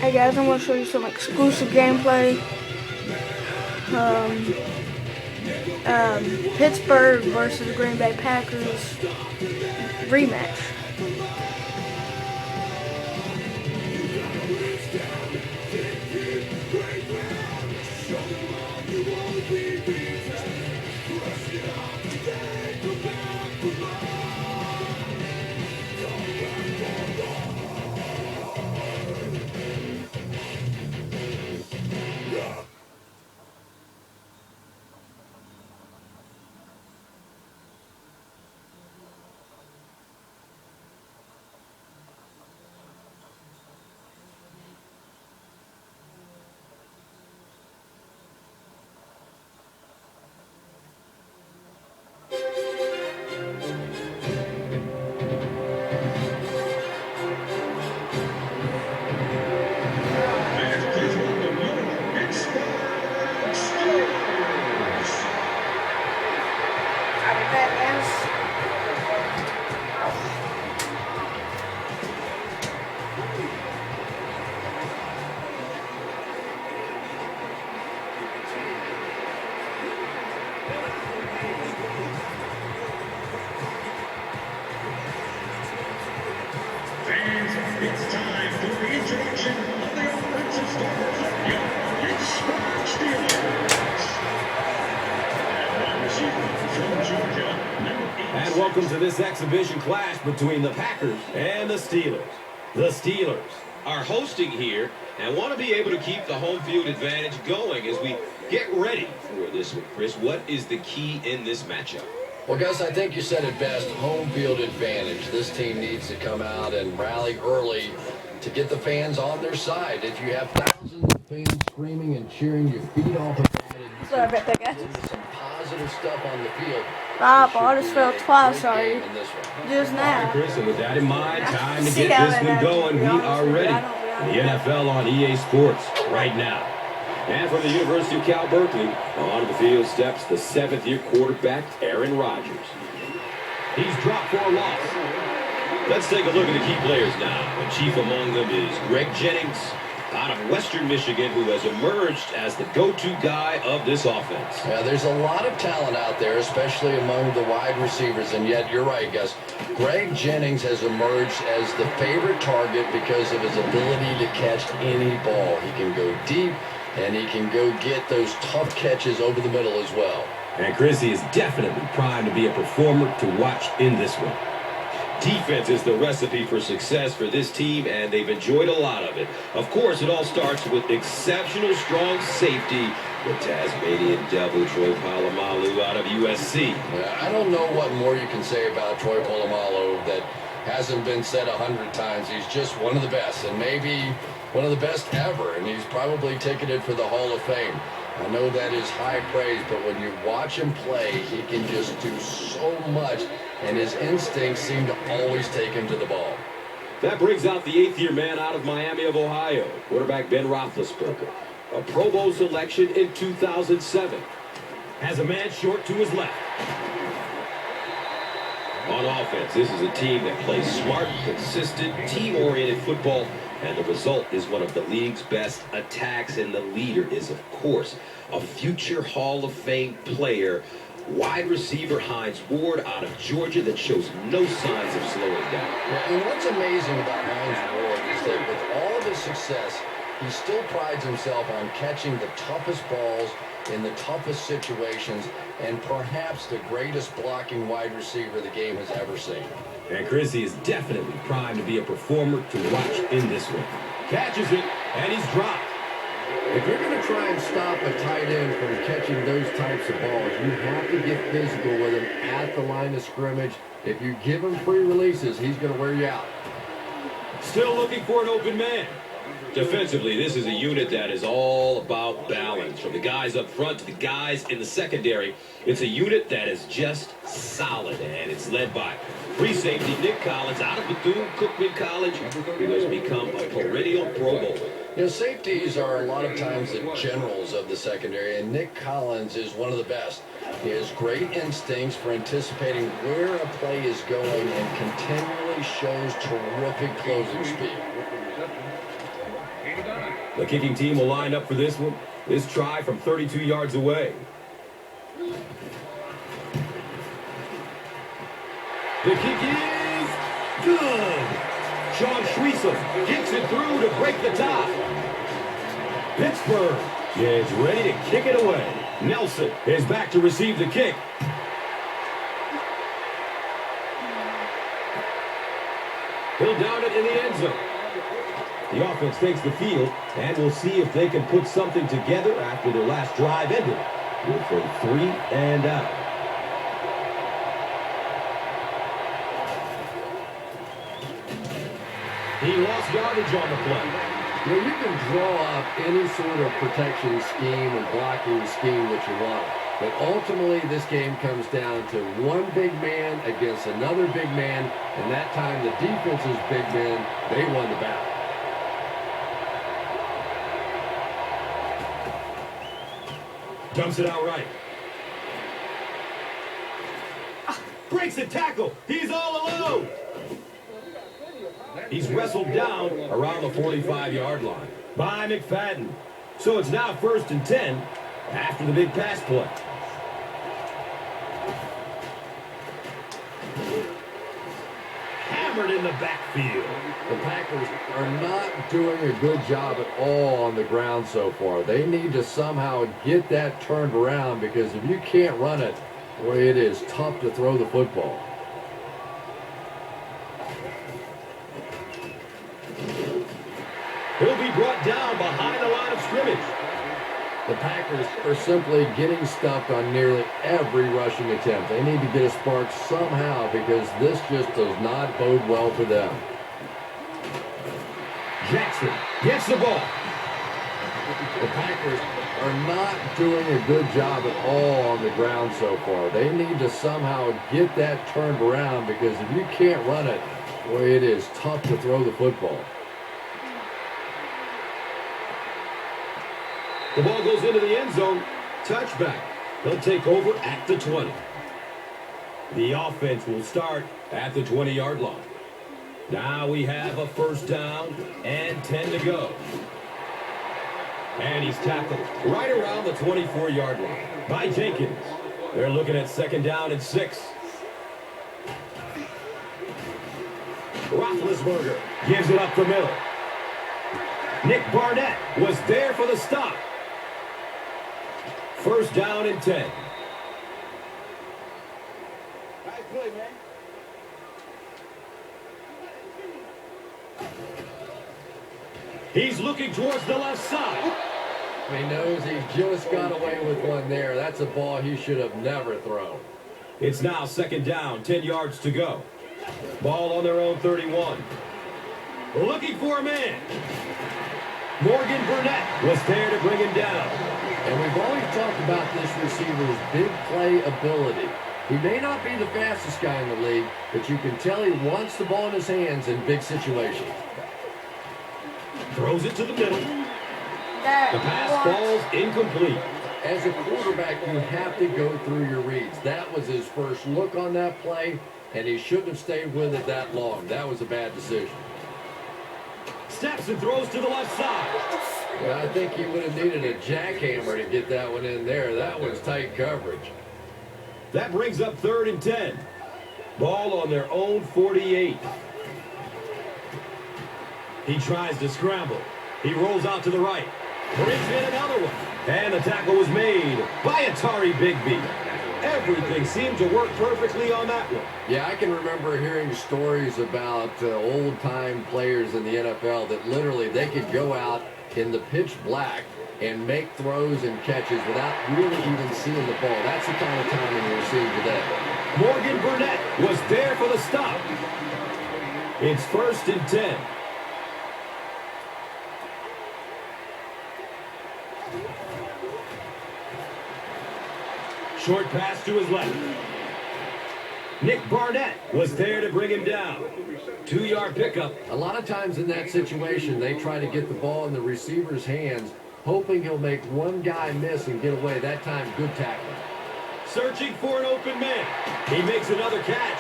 Hey guys, I'm going to show you some exclusive gameplay. Um, Pittsburgh versus Green Bay Packers rematch. Fans, it's time for the introduction of the offensive stars, your Pittsburgh Steelers. And wide receiver from Georgia, number 8. And welcome to this exhibition clash between the Packers and the Steelers. The Steelers are hosting here and want to be able to keep the home field advantage going as we get ready for this one. Chris, what is the key in this matchup? Well, Gus, I think you said it best, home field advantage. This team needs to come out and rally early to get the fans on their side. If you have thousands of fans screaming and cheering, you feed off of that. Sorry about that, guys. Some positive stuff on the field. Bob, I just fell twice, sorry. Just All now. right, Chris, and with that in mind, time to get this one going. We are ready. The NFL on EA Sports right now. And from the University of Cal Berkeley, onto the field steps the seventh-year quarterback, Aaron Rodgers. He's dropped for a loss. Let's take a look at the key players now. And chief among them is Greg Jennings, out of Western Michigan, who has emerged as the go-to guy of this offense. Yeah, there's a lot of talent out there, especially among the wide receivers, and yet you're right, Gus. Greg Jennings has emerged as the favorite target because of his ability to catch any ball. He can go deep, and he can go get those tough catches over the middle as well. And Chrissy is definitely primed to be a performer to watch in this one. Defense is the recipe for success for this team, and they've enjoyed a lot of it. Of course, it all starts with exceptional strong safety, the Tasmanian Devil, Troy Polamalu out of USC. I don't know what more you can say about Troy Polamalu that hasn't been said 100 times. He's just one of the best, and maybe one of the best ever, and he's probably ticketed for the Hall of Fame. I know that is high praise, but when you watch him play, he can just do so much, and his instincts seem to always take him to the ball. That brings out the eighth-year man out of Miami of Ohio, quarterback Ben Roethlisberger, a Pro Bowl selection in 2007. Has a man short to his left. On offense, this is a team that plays smart, consistent, team-oriented football, and the result is one of the league's best attacks, and the leader is, of course, a future Hall of Fame player, wide receiver Hines Ward out of Georgia, that shows no signs of slowing down. And what's amazing about Hines Ward is that with all of his success, he still prides himself on catching the toughest balls in the toughest situations, and perhaps the greatest blocking wide receiver the game has ever seen. And Chrissy is definitely primed to be a performer to watch in this one. Catches it, and he's dropped. If you're going to try and stop a tight end from catching those types of balls, you have to get physical with him at the line of scrimmage. If you give him free releases, he's going to wear you out. Still looking for an open man. Defensively, this is a unit that is all about balance. From the guys up front to the guys in the secondary, it's a unit that is just solid, and it's led by free safety Nick Collins out of Bethune-Cookman College, who has become a perennial Pro Bowler. You know, safeties are a lot of times the generals of the secondary, and Nick Collins is one of the best. He has great instincts for anticipating where a play is going and continually shows terrific closing speed. The kicking team will line up for this one. This try from 32 yards away. The kick is good. Sean Schwiesel kicks it through to break the tie. Pittsburgh is ready to kick it away. Nelson is back to receive the kick. He'll down it in the end zone. The offense takes the field, and we'll see if they can put something together after their last drive ended with a 3 and out. He lost yardage on the play. You know, you can draw up any sort of protection scheme and blocking scheme that you want. But ultimately, this game comes down to one big man against another big man. And that time, the defense's big men, they won the battle. Dumps it out right. Breaks the tackle. He's all alone. He's wrestled down around the 45-yard line by McFadden. So it's now 1st and 10 after the big pass play. Hammered in the backfield. The Packers are not doing a good job at all on the ground so far. They need to somehow get that turned around, because if you can't run it, boy, it is tough to throw the football. He'll be brought down behind the line of scrimmage. The Packers are simply getting stuffed on nearly every rushing attempt. They need to get a spark somehow, because this just does not bode well for them. Jackson gets the ball. The Packers are not doing a good job at all on the ground so far. They need to somehow get that turned around, because if you can't run it, boy, it is tough to throw the football. The ball goes into the end zone. Touchback. They'll take over at the 20. The offense will start at the 20-yard line. Now we have a 1st down and 10 to go. And he's tackled right around the 24-yard line by Jenkins. They're looking at 2nd down and 6. Roethlisberger gives it up the middle. Nick Barnett was there for the stop. 1st down and 10. Nice play, man. He's looking towards the left side. He knows he's just got away with one there. That's a ball he should have never thrown. It's now 2nd down, 10 yards to go. Ball on their own 31. Looking for a man. Morgan Burnett was there to bring him down. And we've always talked about this receiver's big play ability. He may not be the fastest guy in the league, but you can tell he wants the ball in his hands in big situations. Throws it to the middle. The pass falls incomplete. As a quarterback, you have to go through your reads. That was his first look on that play, and he shouldn't have stayed with it that long. That was a bad decision. Steps and throws to the left side. Well, I think he would have needed a jackhammer to get that one in there. That was tight coverage. That brings up 3rd and 10. Ball on their own 48. He tries to scramble. He rolls out to the right. Brings in another one. And the tackle was made by Atari Bigby. Everything seemed to work perfectly on that one. Yeah, I can remember hearing stories about old-time players in the NFL that literally they could go out in the pitch black and make throws and catches without really even seeing the ball. That's the kind of timing we're seeing today. Morgan Burnett was there for the stop. It's 1st and 10. Short pass to his left. Nick Barnett was there to bring him down. 2-yard pickup. A lot of times in that situation, they try to get the ball in the receiver's hands, hoping he'll make one guy miss and get away. That time, good tackling. Searching for an open man. He makes another catch.